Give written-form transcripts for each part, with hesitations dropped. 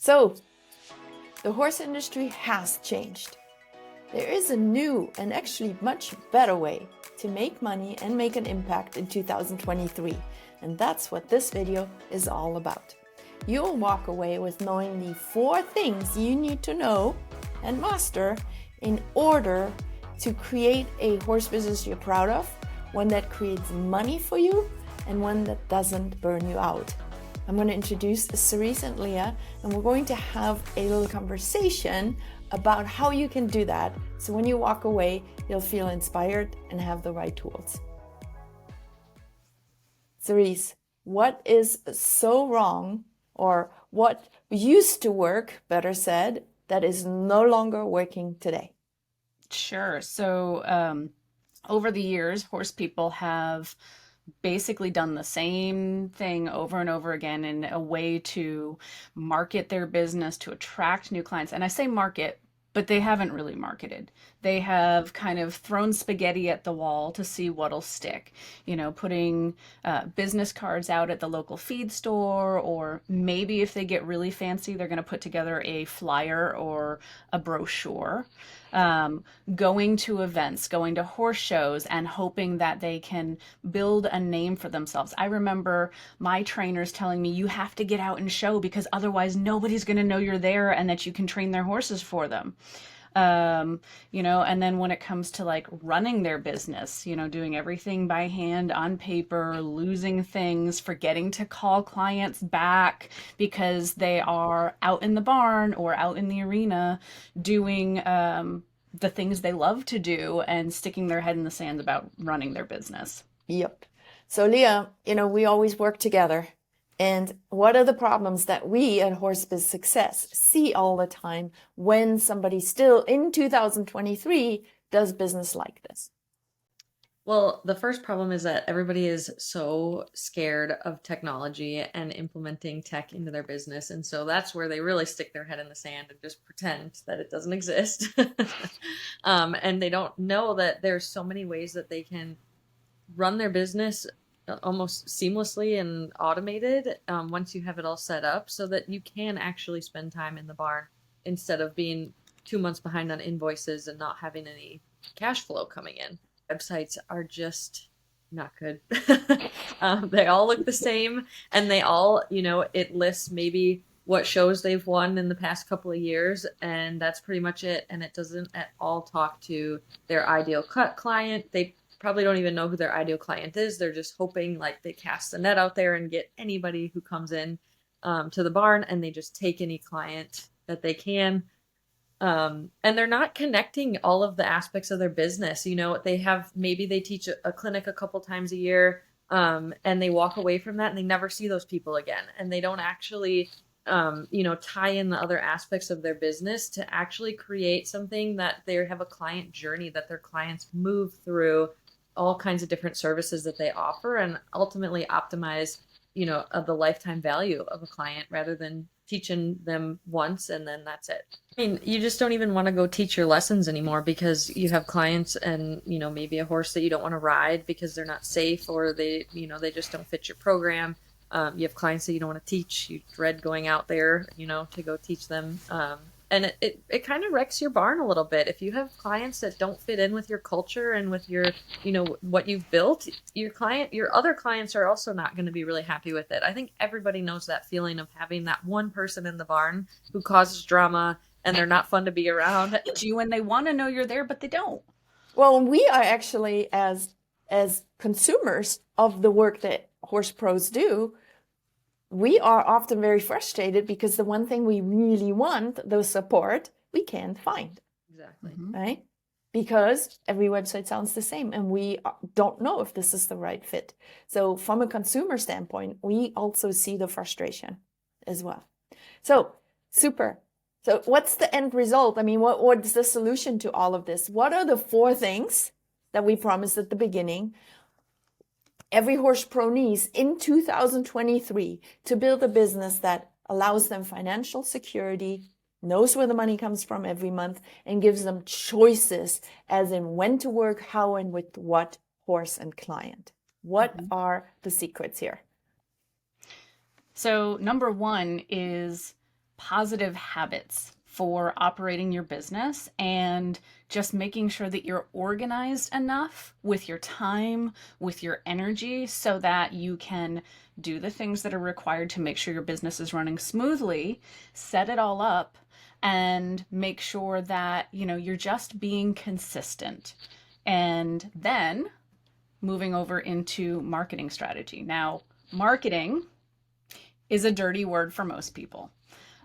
So, the horse industry has changed. There is a new and actually much better way to make money and make an impact in 2023. And that's what this video is all about. You'll walk away with knowing the 4 things you need to know and master in order to create a horse business you're proud of, one that creates money for you and one that doesn't burn you out. I'm going to introduce Cerise and Leah, and we're going to have a little conversation about how you can do that. So when you walk away, you'll feel inspired and have the right tools. Cerise, what is so wrong, or what used to work, better said, that is no longer working today? Sure. So over the years, horse people have basically done the same thing over and over again in a way to market their business, to attract new clients. And I say market, but they haven't really marketed. They have kind of thrown spaghetti at the wall to see what'll stick. You know, putting business cards out at the local feed store, or maybe if they get really fancy, they're going to put together a flyer or a brochure. Going to events, going to horse shows, and hoping that they can build a name for themselves. I remember my trainers telling me, you have to get out and show because otherwise nobody's going to know you're there and that you can train their horses for them. And then when it comes to like running their business, doing everything by hand on paper, losing things, forgetting to call clients back because they are out in the barn or out in the arena doing the things they love to do and sticking their head in the sand about running their business. Yep. So Leah, we always work together. And what are the problems that we at HorseBiz Success see all the time when somebody still in 2023 does business like this? Well, the first problem is that everybody is so scared of technology and implementing tech into their business. And so that's where they really stick their head in the sand and just pretend that it doesn't exist. And they don't know that there's so many ways that they can run their business almost seamlessly and automated once you have it all set up, so that you can actually spend time in the barn instead of being 2 months behind on invoices and not having any cash flow coming in. Websites are just not good. They all look the same, and they all, it lists maybe what shows they've won in the past couple of years, and that's pretty much it. And it doesn't at all talk to their ideal client. They probably don't even know who their ideal client is. They're just hoping like they cast the net out there and get anybody who comes in to the barn, and they just take any client that they can. And they're not connecting all of the aspects of their business. Maybe they teach a clinic a couple times a year, and they walk away from that and they never see those people again. And they don't actually, tie in the other aspects of their business to actually create something that they have a client journey, that their clients move through all kinds of different services that they offer, and ultimately optimize, of the lifetime value of a client, rather than teaching them once and then that's it. I mean, you just don't even want to go teach your lessons anymore because you have clients and, maybe a horse that you don't want to ride because they're not safe, or they just don't fit your program. You have clients that you don't want to teach. You dread going out there, to go teach them. And it kind of wrecks your barn a little bit. If you have clients that don't fit in with your culture and with your, what you've built, your other clients are also not going to be really happy with it. I think everybody knows that feeling of having that one person in the barn who causes drama and they're not fun to be around. You and they want to know you're there, but they don't. Well, we are actually, as consumers of the work that horse pros do, we are often very frustrated because the one thing we really want, the support, we can't find. Exactly. Right? Because every website sounds the same and we don't know if this is the right fit. So from a consumer standpoint, we also see the frustration as well. So super. So what's the end result? I mean, what's the solution to all of this? What are the 4 things that we promised at the beginning every horse pro needs in 2023 to build a business that allows them financial security, knows where the money comes from every month, and gives them choices as in when to work, how, and with what horse and client? What are the secrets here? So number 1 is positive habits for operating your business and just making sure that you're organized enough with your time, with your energy, so that you can do the things that are required to make sure your business is running smoothly, set it all up, and make sure that, you're just being consistent. And then moving over into marketing strategy. Now, marketing is a dirty word for most people.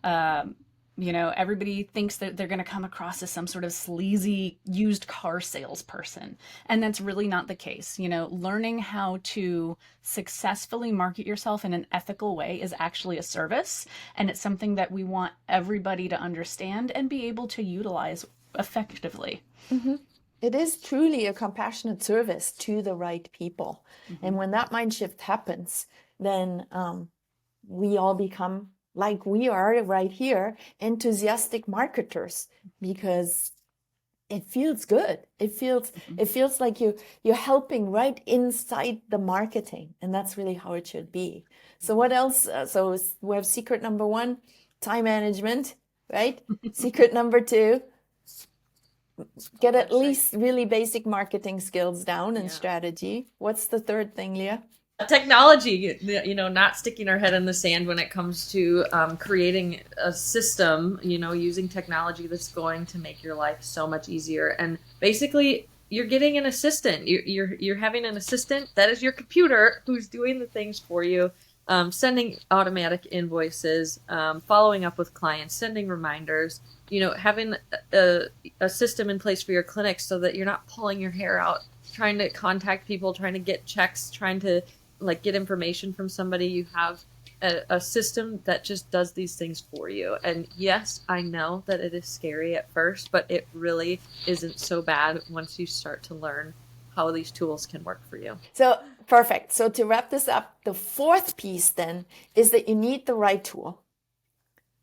Everybody thinks that they're going to come across as some sort of sleazy used car salesperson. And that's really not the case. Learning how to successfully market yourself in an ethical way is actually a service. And it's something that we want everybody to understand and be able to utilize effectively. Mm-hmm. It is truly a compassionate service to the right people. Mm-hmm. And when that mind shift happens, then we all become, like we are right here, enthusiastic marketers, because it feels good. It feels like you're helping right inside the marketing, and that's really how it should be. So what else? So we have secret number 1, time management, right? Secret number 2, get at least really basic marketing skills down and strategy. What's the third thing, Leah? Technology, not sticking our head in the sand when it comes to creating a system, using technology that's going to make your life so much easier. And basically, you're getting an assistant. You're having an assistant that is your computer who's doing the things for you, sending automatic invoices, following up with clients, sending reminders, having a system in place for your clinic so that you're not pulling your hair out, trying to contact people, trying to get checks, trying to get information from somebody. You have a system that just does these things for you. And yes, I know that it is scary at first, but it really isn't so bad once you start to learn how these tools can work for you. So perfect. So to wrap this up, the fourth piece then is that you need the right tool,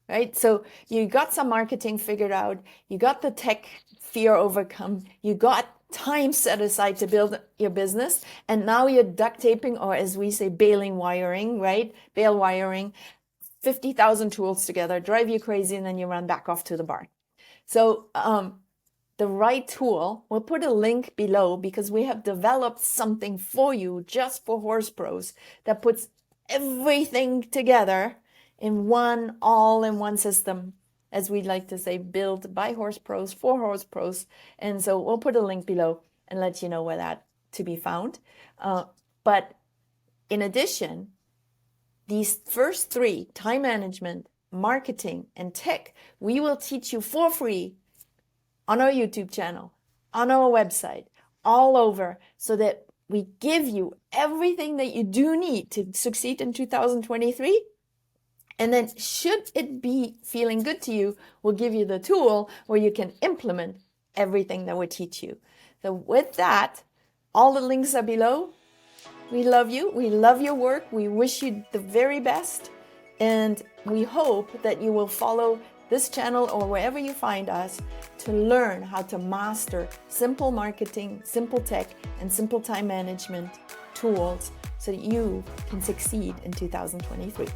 right? So you got some marketing figured out, you got the tech fear overcome, you got time set aside to build your business, and now you're duct taping, or as we say, baling wiring, right? Bale wiring 50,000 tools together, drive you crazy, and then you run back off to the barn. So the right tool, we'll put a link below, because we have developed something for you just for Horse Pros that puts everything together in one all-in-one system, as we like to say, built by Horse Pros for Horse Pros. And so we'll put a link below and let you know where that to be found. But in addition, these first 3, time management, marketing, and tech, we will teach you for free on our YouTube channel, on our website, all over, so that we give you everything that you do need to succeed in 2023. And then should it be feeling good to you, we'll give you the tool where you can implement everything that we teach you. So with that, all the links are below. We love you. We love your work. We wish you the very best. And we hope that you will follow this channel or wherever you find us to learn how to master simple marketing, simple tech, and simple time management tools so that you can succeed in 2023.